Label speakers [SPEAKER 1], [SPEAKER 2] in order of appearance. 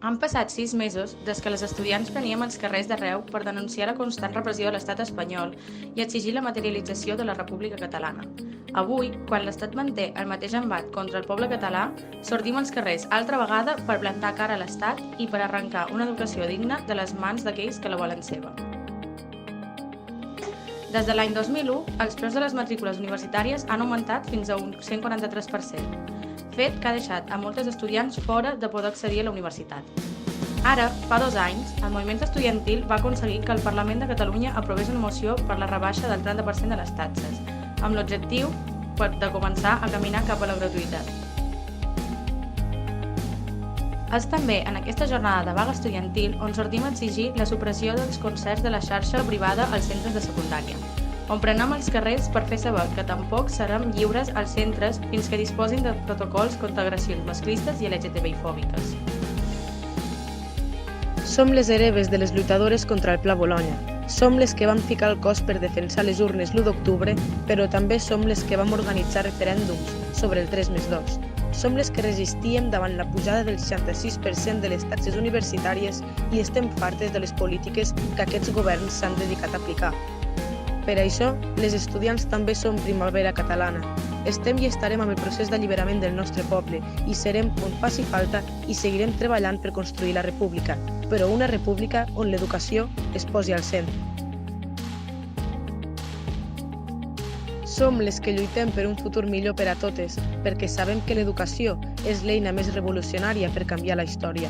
[SPEAKER 1] Han passat 6 mesos des que les estudiants veníem als carrers d'arreu per denunciar la constant repressió de l'estat espanyol i exigir la materialització de la República Catalana. Avui, quan l'estat manté el mateix embat contra el poble català, sortim als carrers altra vegada per plantar cara a l'estat i per arrencar una educació digna de les mans d'aquells que la volen seva. Des de l'any 2001, els preus de les matrícules universitàries han augmentat fins a un 143%, fet que ha deixat a moltes estudiants fora de poder accedir a la universitat. Ara, fa 2 anys, el moviment estudiantil va aconseguir que el Parlament de Catalunya aprovés una moció per la rebaixa del 30% de les taxes, amb l'objectiu de començar a caminar cap a la gratuïtat. És també en aquesta jornada de vaga estudiantil on sortim a exigir la supressió dels concerts de la xarxa privada als centres de secundària, on prenem els carrers per fer saber que tampoc serem lliures als centres fins que disposin de protocols contra agressions masclistes i LGTBI-fòbiques.
[SPEAKER 2] Som les hereves de les lluitadores contra el Pla Bolonya. Som les que vam ficar el cos per defensar les urnes l'1 d'octubre, però també som les que vam organitzar referèndums sobre el 3+2. Som les que resistíem davant la pujada del 66% de les taxes universitàries i estem fartes de les polítiques que aquests governs s'han dedicat a aplicar. Per això, les estudiants també som primavera catalana. Estem i estarem amb el procés d'alliberament del nostre poble i serem on faci falta i seguirem treballant per construir la república, però una república on l'educació es posi al centre. Som les que lluitem per un futur millor per a totes, perquè sabem que l'educació és l'eina més revolucionària per canviar la història.